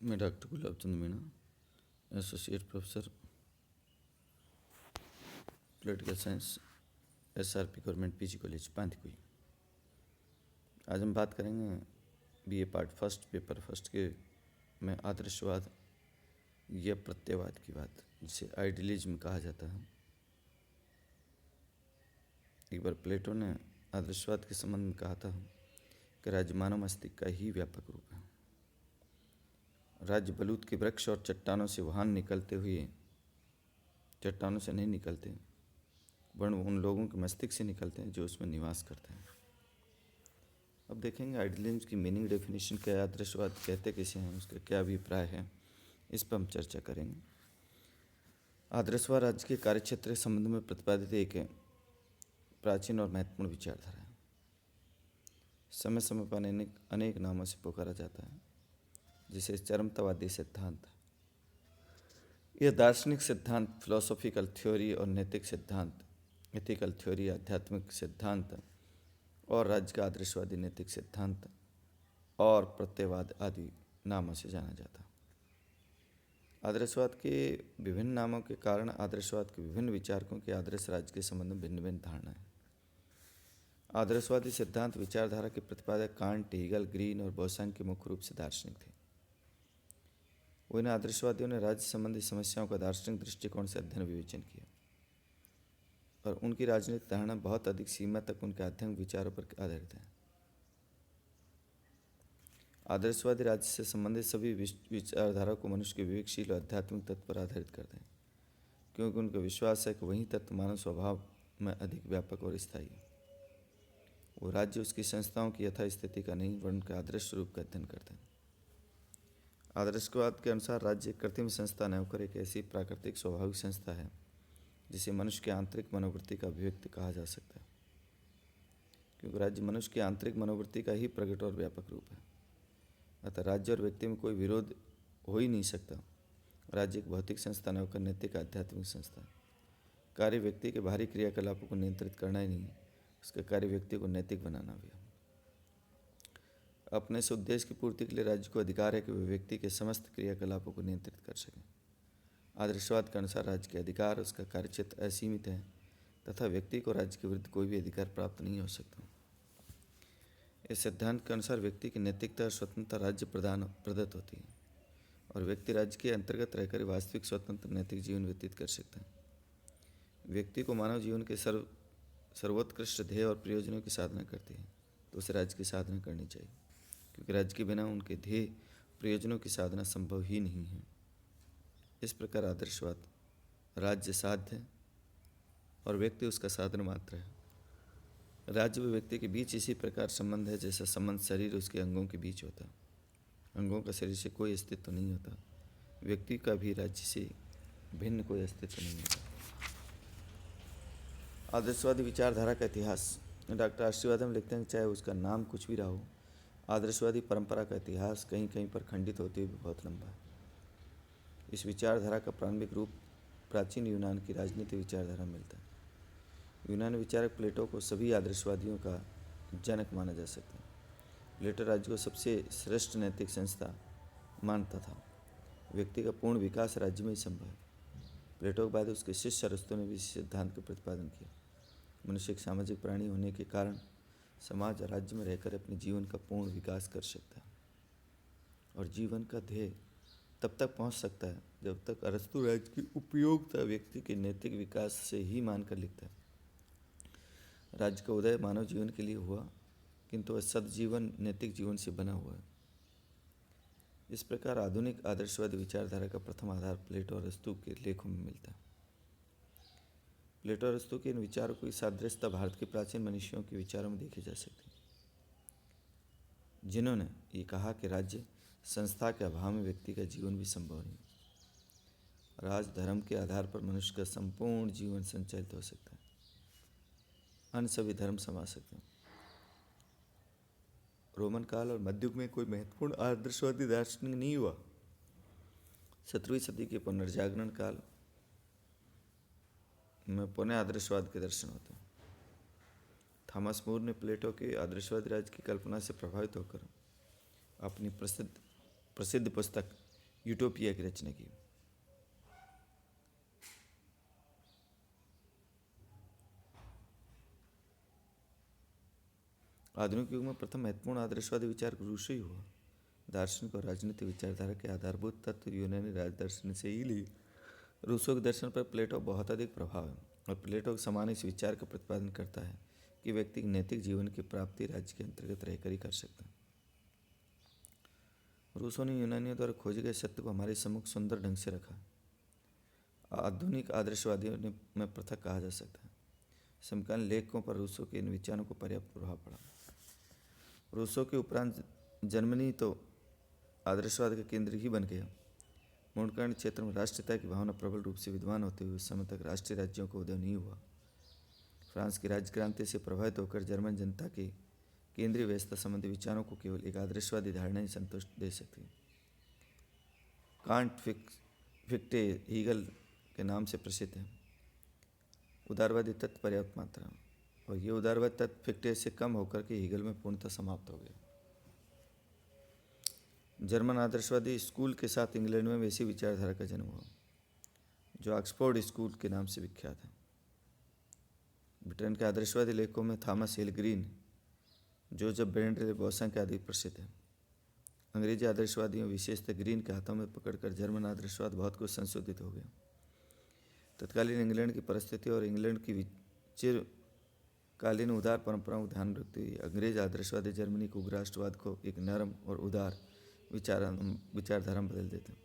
मैं doctor Gulab Chand Meena, associate professor political science, SRP government PG college Panthkui. आज हम बात करेंगे BA part first paper first के में आदर्शवाद या प्रत्ययवाद की बात, जिसे आइडियलिज्म कहा जाता है। एक बार प्लेटो ने आदर्शवाद के संबंध में कहा था कि राज्य मानव मस्तिष्क का ही व्यापक रूप है। राज्य बलूत के वृक्ष और चट्टानों से वहां निकलते हुए, चट्टानों से नहीं निकलते, वर्ण उन लोगों के मस्तिष्क से निकलते हैं जो उसमें निवास करते हैं। अब देखेंगे आइडियलिज्म की मीनिंग, डेफिनेशन क्या है, आदर्शवाद कहते किसे हैं, उसका क्या अभिप्राय है, इस पर हम चर्चा करेंगे। आदर्शवाद राज्य के कार्यक्षेत्र के संबंध में प्रतिपादित एक प्राचीन और महत्वपूर्ण विचारधारा है। समय समय पर अनेक नामों से पुकारा जाता है, जिसे चरमतावादी सिद्धांत, यह दार्शनिक सिद्धांत, फिलोसॉफिकल थ्योरी और नैतिक सिद्धांत, एथिकल थ्योरी, आध्यात्मिक सिद्धांत और राज्य का आदर्शवादी नैतिक सिद्धांत और प्रत्ययवाद आदि नामों से जाना जाता है। आदर्शवाद के विभिन्न नामों के कारण आदर्शवाद के विभिन्न विचारकों के आदर्श राज्य के संबंध में भिन्न भिन्न धारणाएं। आदर्शवादी सिद्धांत विचारधारा के प्रतिपादक कांट, हीगल, ग्रीन और बोसांग के मुख्य रूप से दार्शनिक थे। इन आदर्शवादियों ने राज्य संबंधी समस्याओं का दार्शनिक दृष्टिकोण से अध्ययन विवेचन किया और उनकी राजनीतिक धारणा बहुत अधिक सीमा तक उनके आध्यात्मिक विचारों पर आधारित है। आदर्शवादी राज्य से संबंधित सभी विचारधारा को मनुष्य के विवेकशील और आध्यात्मिक तत्व पर आधारित करते हैं, क्योंकि उनका विश्वास है कि वही तत्व मानव स्वभाव में अधिक व्यापक और स्थायी है। वो राज्य उसकी संस्थाओं की यथास्थिति का नहीं, वरन उनके आदर्श स्वरूप का अध्ययन करते हैं। आदर्शवाद के अनुसार राज्य एक कृत्रिम संस्था न होकर एक ऐसी प्राकृतिक स्वाभाविक संस्था है जिसे मनुष्य की आंतरिक मनोवृत्ति का अभिव्यक्ति कहा जा सकता है, क्योंकि राज्य मनुष्य की आंतरिक मनोवृत्ति का ही प्रकट और व्यापक रूप है। अतः राज्य और व्यक्ति में कोई विरोध हो ही नहीं सकता। राज्य एक भौतिक संस्था न होकर नैतिक आध्यात्मिक संस्था है। कार्य व्यक्ति के बाहरी क्रियाकलापों को नियंत्रित करना ही नहीं, उसका कार्य व्यक्ति को नैतिक बनाना भी है। अपने इस उद्देश्य की पूर्ति के लिए राज्य को अधिकार है कि वे व्यक्ति के समस्त क्रियाकलापों को नियंत्रित कर सकें। आदर्शवाद के अनुसार राज्य के अधिकार, उसका कार्यक्षेत्र असीमित है तथा व्यक्ति को राज्य के विरुद्ध कोई भी अधिकार प्राप्त नहीं हो सकता। इस सिद्धांत के अनुसार व्यक्ति की नैतिकता और स्वतंत्रता राज्य प्रदत्त होती है और व्यक्ति राज्य के अंतर्गत रहकर वास्तविक स्वतंत्र नैतिक जीवन व्यतीत कर सकता है। व्यक्ति को मानव जीवन के सर्वोत्कृष्ट ध्येय और प्रयोजनों की साधना करती है तो उसे राज्य की साधना करनी चाहिए, क्योंकि राज्य के बिना उनके ध्येय प्रयोजनों की साधना संभव ही नहीं है। इस प्रकार आदर्शवाद राज्य साध्य है और व्यक्ति उसका साधन मात्र है। राज्य व व्यक्ति के बीच इसी प्रकार संबंध है जैसा संबंध शरीर उसके अंगों के बीच होता है। अंगों का शरीर से कोई अस्तित्व नहीं होता, व्यक्ति का भी राज्य से भिन्न कोई अस्तित्व नहीं होता। आदर्शवादी विचारधारा का इतिहास, डॉक्टर आशीर्वादम लिखते हैं, चाहे उसका नाम कुछ भी रहा हो, आदर्शवादी परंपरा का इतिहास कहीं कहीं पर खंडित होते हुए बहुत लंबा है। इस विचारधारा का प्रारंभिक रूप प्राचीन यूनान की राजनीतिक विचारधारा मिलता है। यूनानी विचारक प्लेटो को सभी आदर्शवादियों का जनक माना जा सकता है। प्लेटो राज्य को सबसे श्रेष्ठ नैतिक संस्था मानता था। व्यक्ति का पूर्ण विकास राज्य में ही संभव है। प्लेटो के बाद उसके शिष्य अरस्तु ने भी इस सिद्धांत का प्रतिपादन किया। मनुष्य एक सामाजिक प्राणी होने के कारण समाज और राज्य में रहकर अपने जीवन का पूर्ण विकास कर सकता है और जीवन का ध्येय तब तक पहुंच सकता है जब तक अरस्तु राज्य की उपयोगिता व्यक्ति के नैतिक विकास से ही मानकर लिखता है। राज्य का उदय मानव जीवन के लिए हुआ, किंतु वह सदजीवन नैतिक जीवन से बना हुआ है। इस प्रकार आधुनिक आदर्शवादी विचारधारा का प्रथम आधार प्लेटो और अरस्तु के लेखों में मिलता है। प्लेटो और अरस्तु के इन विचारों की सादृश्यता भारत के प्राचीन मनीषियों के विचारों में देखी जा सकती है, जिन्होंने ये कहा कि राज्य संस्था के अभाव में व्यक्ति का जीवन भी संभव नहीं। राज धर्म के आधार पर मनुष्य का संपूर्ण जीवन संचालित हो सकता है, अन्य सभी धर्म समा सकते हैं। रोमन काल और मध्ययुग में कोई महत्वपूर्ण आदर्शवादी दार्शनिक नहीं हुआ। 17वीं सदी के पुनर्जागरण काल में पुनः आदर्शवाद के दर्शन होते हैं। थॉमस मोर ने प्लेटो के आदर्शवादी राज्य की कल्पना से प्रभावित होकर अपनी प्रसिद्ध पुस्तक यूटोपिया की रचना की। आधुनिक युग में प्रथम महत्वपूर्ण आदर्शवादी विचार रूसो ही हुआ। दार्शनिक और राजनीतिक विचारधारा के आधारभूत तत्व यूनानी राजदर्शन से ही लिए। रूसो के दर्शन पर प्लेटो बहुत अधिक प्रभाव है और प्लेटो के समान इस विचार का प्रतिपादन करता है कि व्यक्ति नैतिक जीवन की प्राप्ति राज्य के अंतर्गत रहकर ही कर सकता है। रूसो ने यूनानियों द्वारा खोजे गए सत्य को हमारे सम्मुख सुंदर ढंग से रखा। आधुनिक आदर्शवादियों में पृथक कहा जा सकता है। समकालीन लेखकों पर रूसो के इन विचारों को पर्याप्त प्रभाव पड़ा। रूसो के उपरांत जर्मनी तो आदर्शवाद का केंद्र ही बन गया। मूर्खंड क्षेत्र में राष्ट्रीयता की भावना प्रबल रूप से विद्वान होते हुए उस समय तक राष्ट्रीय राज्यों का उदय नहीं हुआ। फ्रांस की राज्य क्रांति से प्रभावित होकर जर्मन जनता के केंद्रीय व्यवस्था संबंधी विचारों को केवल एक आदर्शवादी धारणा ही संतुष्ट दे सकती है। कांट फिक्टे हीगल के नाम से प्रसिद्ध है। उदारवादी तत्व पर्याप्त मात्रा में, और ये उदारवादी तत्व फिक्टे से कम होकर के हीगल में पूर्णतः समाप्त हो गया। जर्मन आदर्शवादी स्कूल के साथ इंग्लैंड में वैसी विचारधारा का जन्म हुआ जो ऑक्सफोर्ड स्कूल के नाम से विख्यात है। ब्रिटेन के आदर्शवादी लेखकों में थॉमस हिल ग्रीन, जोसेफ ब्रेंडले बॉसंग के आदि प्रसिद्ध हैं। अंग्रेजी आदर्शवादियों विशेषतः ग्रीन के हाथों में पकड़कर जर्मन आदर्शवाद बहुत कुछ संशोधित हो गया। तत्कालीन इंग्लैंड की परिस्थिति और इंग्लैंड की चिरकालीन उदार परंपराओं को ध्यान में रखते हुए अंग्रेज आदर्शवादी जर्मनी को उग्रराष्ट्रवाद को एक नरम और उदार विचारधारा में बदल देते हैं,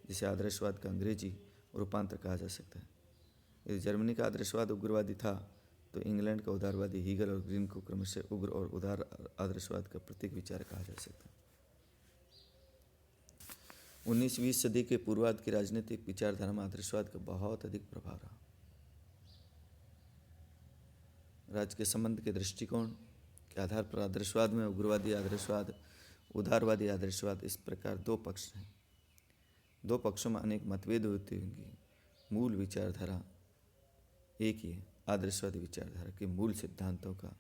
जिसे आदर्शवाद का अंग्रेजी रूपांतर कहा जा सकता है। यदि जर्मनी का आदर्शवाद उग्रवादी था तो इंग्लैंड का उदारवादी हीगल और ग्रीन को क्रमशः उग्र और उदार आदर्शवाद का प्रतीक विचार कहा जा सकता है। 19वीं सदी के पूर्वार्ध की राजनीतिक विचारधारा में आदर्शवाद का बहुत अधिक प्रभाव रहा। राज्य के संबंध के दृष्टिकोण के आधार पर आदर्शवाद में उग्रवादी आदर्शवाद, उदारवादी आदर्शवाद, इस प्रकार दो पक्ष हैं। दो पक्षों में अनेक मतभेद होते होंगे, मूल विचारधारा एक ही है। आदर्शवादी विचारधारा के मूल सिद्धांतों का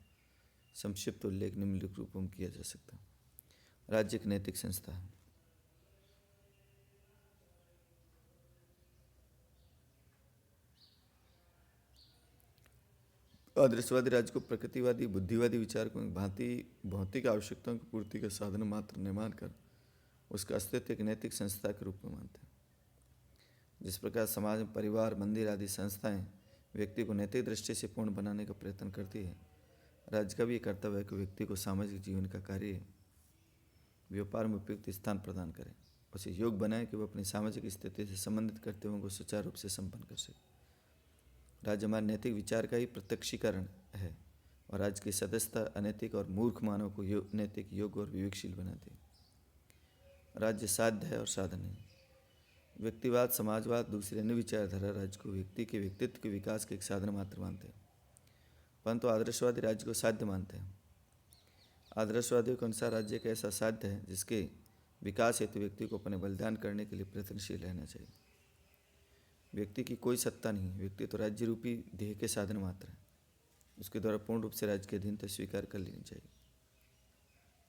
संक्षिप्त उल्लेख निम्नलिखित रूपों में किया जा सकता है। राज्य एक नैतिक संस्था है। आदर्शवादी राज्य को प्रकृतिवादी बुद्धिवादी विचार को भांति भौतिक आवश्यकताओं की पूर्ति का साधन मात्र न मानकर उसका अस्तित्व एक नैतिक संस्था के रूप में मानते हैं। जिस प्रकार समाज में परिवार, मंदिर आदि संस्थाएं व्यक्ति को नैतिक दृष्टि से पूर्ण बनाने का प्रयत्न करती है, राज्य का भी कर्तव्य है कि व्यक्ति को सामाजिक जीवन का कार्य व्यापार में उपयुक्त स्थान प्रदान करें, उसे योग्य बनाए कि वह अपनी सामाजिक स्थिति से संबंधित कर्तव्यों को सुचारू रूप से संपन्न कर सके। राज्य हमारे नैतिक विचार का ही प्रत्यक्षीकरण है और राज्य की सदस्यता अनैतिक और मूर्ख मानव को नैतिक, योग्य और विवेकशील बनाती है। राज्य साध्य है और साधन नहीं। व्यक्तिवाद, समाजवाद, दूसरी अन्य विचारधारा राज्य को व्यक्ति के व्यक्तित्व के विकास के एक साधन मात्र मानते हैं, परंतु आदर्शवादी राज्य को साध्य मानते हैं। आदर्शवादियों के अनुसार राज्य एक ऐसा साध्य है जिसके विकास हेतु व्यक्ति को अपने बलिदान करने के लिए प्रयत्नशील रहना चाहिए। व्यक्ति की कोई सत्ता नहीं, व्यक्ति तो राज्य रूपी देह के साधन मात्र है। उसके द्वारा पूर्ण रूप से राज्य के अधीनता स्वीकार कर लेनी चाहिए।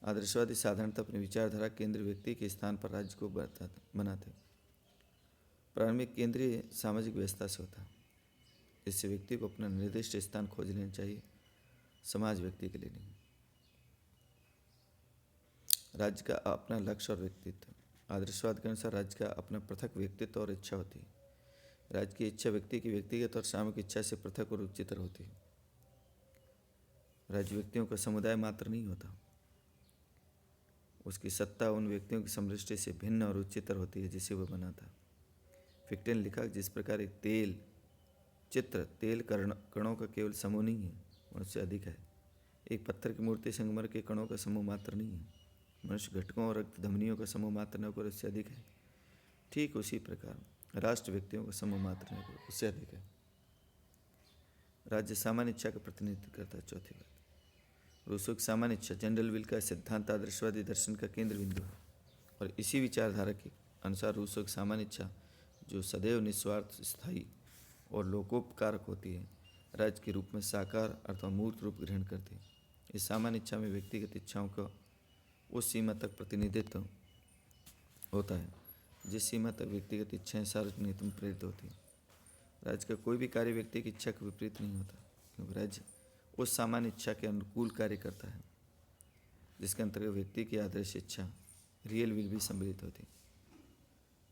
आदर्शवादी साधारणतः अपनी विचारधारा केंद्र व्यक्ति के स्थान पर राज्य को बनाते। प्रारंभिक केंद्रीय सामाजिक व्यवस्था से होता है। इससे व्यक्ति को अपना निर्दिष्ट स्थान खोज लेना चाहिए, समाज व्यक्ति के लिए नहीं। राज्य का अपना लक्ष्य और व्यक्तित्व। आदर्शवाद के अनुसार राज्य का अपना पृथक व्यक्तित्व और इच्छा होती है। राज्य की इच्छा व्यक्ति की व्यक्तिगत और सामूहिक इच्छा से पृथक और उच्चतर होती है। राज्य व्यक्तियों का समुदाय मात्र नहीं होता, उसकी सत्ता उन व्यक्तियों की समृष्टि से भिन्न और उच्चतर होती है जिसे वह बनाता। फिक्टे ने लिखा, जिस प्रकार एक तेल कणों का केवल समूह नहीं है, मनुष्य अधिक है। एक पत्थर की मूर्ति संगमर के कणों का समूह मात्र नहीं है, मनुष्य घटकों और रक्त धमनियों का समूह मात्र न होकर उससे अधिक है। ठीक उसी प्रकार राष्ट्र व्यक्तियों का समूह मात्र न होकर उससे अधिक है। राज्य सामान्य इच्छा का प्रतिनिधित्व करता है। चौथी बात, रूसो की सामान्य इच्छा, जनरल विल का सिद्धांत आदर्शवादी दर्शन का केंद्र बिंदु है और इसी विचारधारा के अनुसार रूसो की सामान्य इच्छा, जो सदैव निस्वार्थ, स्थायी और लोकोपकारक होती है, राज्य के रूप में साकार अथवा मूर्त रूप ग्रहण करती है। इस सामान्य इच्छा में व्यक्तिगत इच्छाओं का उस सीमा तक प्रतिनिधित्व होता है जिस सीमा तक व्यक्तिगत इच्छाएं सार्वजनिक नीति में प्रेरित होती हैं। राज्य का कोई भी कार्य व्यक्ति की इच्छा के विपरीत नहीं होता, क्योंकि राज्य उस सामान्य इच्छा के अनुकूल कार्य करता है जिसके अंतर्गत व्यक्ति की आदर्श इच्छा रियल विल भी सम्मिलित होती है।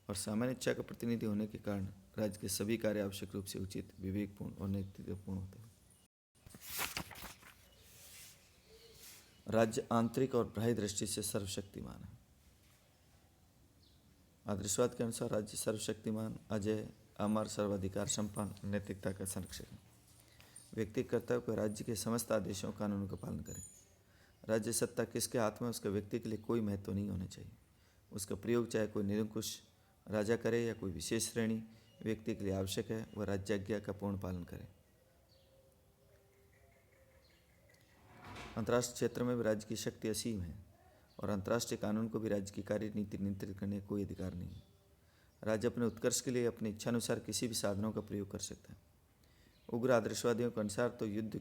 और सामान्य इच्छा का प्रतिनिधि होने के कारण राज्य के सभी कार्य आवश्यक रूप से उचित, विवेकपूर्ण और नैतिकपूर्ण होते हैं। राज्य आंतरिक और बाह्य दृष्टि से सर्वशक्तिमान है। आदर्शवाद के अनुसार राज्य सर्वशक्तिमान, अजय, अमर, सर्वाधिकार संपन्न, नैतिकता का संरक्षक है। व्यक्ति कर्तव्य को राज्य के समस्त आदेशों कानूनों का पालन करे। राज्य सत्ता किसके हाथ में, उसके व्यक्ति के लिए कोई महत्व नहीं होना चाहिए। उसका प्रयोग चाहे कोई निरंकुश राजा करे या कोई विशेष श्रेणी व्यक्ति के लिए आवश्यक है, वह राज्याज्ञा का पूर्ण पालन करे। अंतर्राष्ट्रीय क्षेत्र में भी राज्य की शक्ति असीम है और अंतर्राष्ट्रीय कानून को भी राज्य की कार्य नीति नियंत्रित करने का कोई अधिकार नहीं है। राज्य अपने उत्कर्ष के लिए अपनी इच्छानुसार किसी भी साधनों का प्रयोग कर सकता है। उग्र आदर्शवादियों के अनुसार तो युद्ध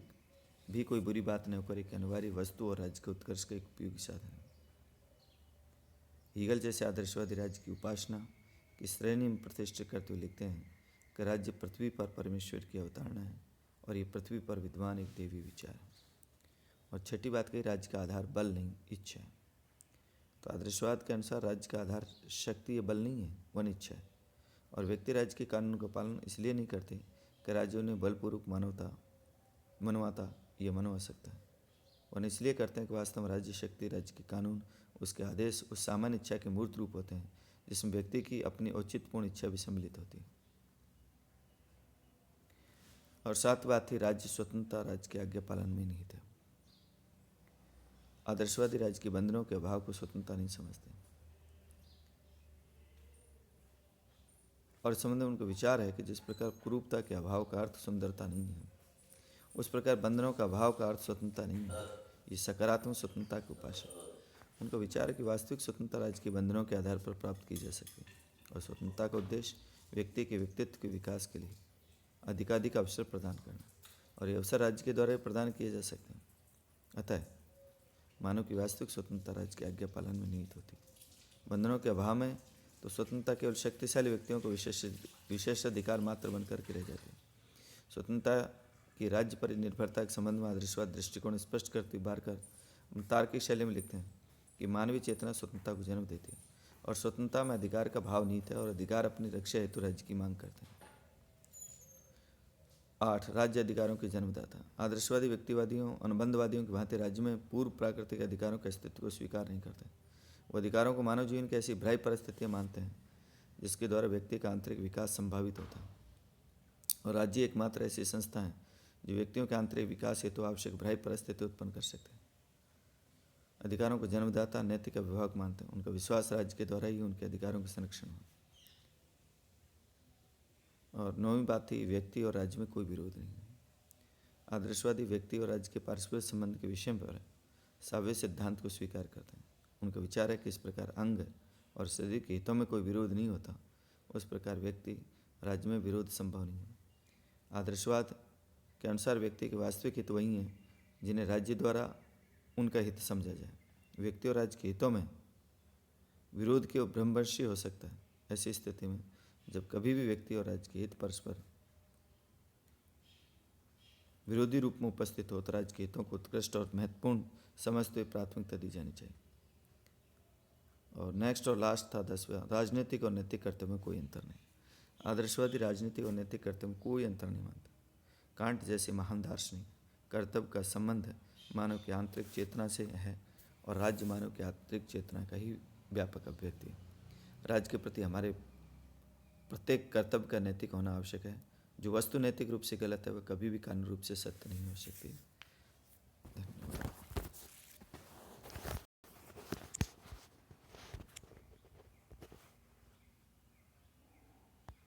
भी कोई बुरी बात न होकर एक अनिवार्य वस्तु और राज्य के उत्कर्ष का एक उपयोगी साधन है। हीगल जैसे आदर्शवादी राज्य की उपासना की श्रेणी में प्रतिष्ठित करते हुए लिखते हैं कि राज्य पृथ्वी पर परमेश्वर की अवतारणा है और ये पृथ्वी पर विद्वान एक देवी विचार है। और छठी बात कही, राज्य का आधार बल नहीं, इच्छा है। तो आदर्शवाद के अनुसार राज्य का आधार शक्ति या बल नहीं है, वह इच्छा है। और व्यक्ति राज्य के कानून का पालन इसलिए नहीं करते कि राज्य उन्हें बलपूर्वक मनवाता या मनवा सकता है। वह इसलिए करते हैं कि वास्तव में राज्य शक्ति, राज्य के कानून, उसके आदेश उस सामान्य इच्छा के मूर्त रूप होते हैं जिसमें व्यक्ति की अपनी औचित्यपूर्ण इच्छा भी सम्मिलित होती है। और सात बात थी, राज्य स्वतंत्रता राज्य के आज्ञा पालन में निहित है। आदर्शवादी राज्य के बंधनों के अभाव को स्वतंत्रता नहीं समझते और इस संबंध में उनका विचार है कि जिस प्रकार कुरूपता के अभाव का अर्थ सुंदरता नहीं है, उस प्रकार बंधनों का अभाव का अर्थ स्वतंत्रता नहीं है। ये सकारात्मक स्वतंत्रता के उपासक। उनका विचार है कि वास्तविक स्वतंत्रता राज्य के बंधनों के आधार पर प्राप्त की जा सकती है और स्वतंत्रता का उद्देश्य व्यक्ति के व्यक्तित्व के विकास के लिए अधिकाधिक अवसर प्रदान करना, और ये अवसर राज्य के द्वारा प्रदान किए जा सकते हैं। अतः मानव की वास्तविक स्वतंत्रता राज्य की आज्ञा पालन में निहित होती है। बंधनों के अभाव में तो स्वतंत्रता केवल शक्तिशाली व्यक्तियों को विशेष अधिकार मात्र बनकर के रह जाती है। स्वतंत्रता की राज्य पर निर्भरता के संबंध में आदर्शवाद दृष्टिकोण स्पष्ट करते हुए बारकर तार्किक शैली में लिखते हैं कि मानवीय चेतना स्वतंत्रता को जन्म देती है और स्वतंत्रता में अधिकार का भाव निहित है और अधिकार अपनी रक्षा हेतु राज्य की मांग करते हैं। 8. राज्य अधिकारों के जन्मदाता। आदर्शवादी व्यक्तिवादियों, अनुबंधवादियों की भांति राज्य में पूर्व प्राकृतिक अधिकारों के अस्तित्व को स्वीकार नहीं करते। वो अधिकारों को मानव जीवन की ऐसी बाह्य परिस्थितियाँ मानते हैं जिसके द्वारा व्यक्ति का आंतरिक विकास संभावित होता है, और राज्य एकमात्र ऐसी संस्था है जो व्यक्तियों के आंतरिक विकास हेतु आवश्यक बाह्य परिस्थिति उत्पन्न कर सकते हैं। अधिकारों को जन्मदाता नैतिक अभिभावक मानते हैं। उनका विश्वास राज्य के द्वारा ही उनके अधिकारों का संरक्षण हो। और 9वीं बात थी, व्यक्ति और राज्य में कोई विरोध नहीं है। आदर्शवादी व्यक्ति और राज्य के पारस्परिक संबंध के विषय पर साव्य सिद्धांत को स्वीकार करते हैं। उनका विचार है कि इस प्रकार अंग और शरीर के हितों में कोई विरोध नहीं होता, उस प्रकार व्यक्ति राज्य में विरोध संभव नहीं है। आदर्शवाद के अनुसार व्यक्ति के वास्तविक हित वही हैं जिन्हें राज्य द्वारा उनका हित समझा जाए। व्यक्ति और राज्य के हितों में विरोध केवल भ्रमवशीय हो सकता है। ऐसी स्थिति में जब कभी भी व्यक्ति और राज्य के हित परस्पर विरोधी रूप में उपस्थित हो तो राज्य के हितों को उत्कृष्ट और महत्वपूर्ण समझते हुए प्राथमिकता दी जानी चाहिए। और नेक्स्ट और लास्ट था 10वां, राजनीतिक और नैतिक कर्तव्य में कोई अंतर नहीं। आदर्शवादी राजनीतिक और नैतिक कर्तव्य में कोई अंतर नहीं मानते। कांट जैसे महान दार्शनिक कर्तव्य का संबंध मानव की आंतरिक चेतना से है और राज्य मानव की आंतरिक चेतना का ही व्यापक अभिव्यक्ति है। राज्य के प्रति हमारे प्रत्येक कर्तव्य का नैतिक होना आवश्यक है। जो वस्तु नैतिक रूप से गलत है वह कभी भी कानूनी रूप से सत्य नहीं हो सकती।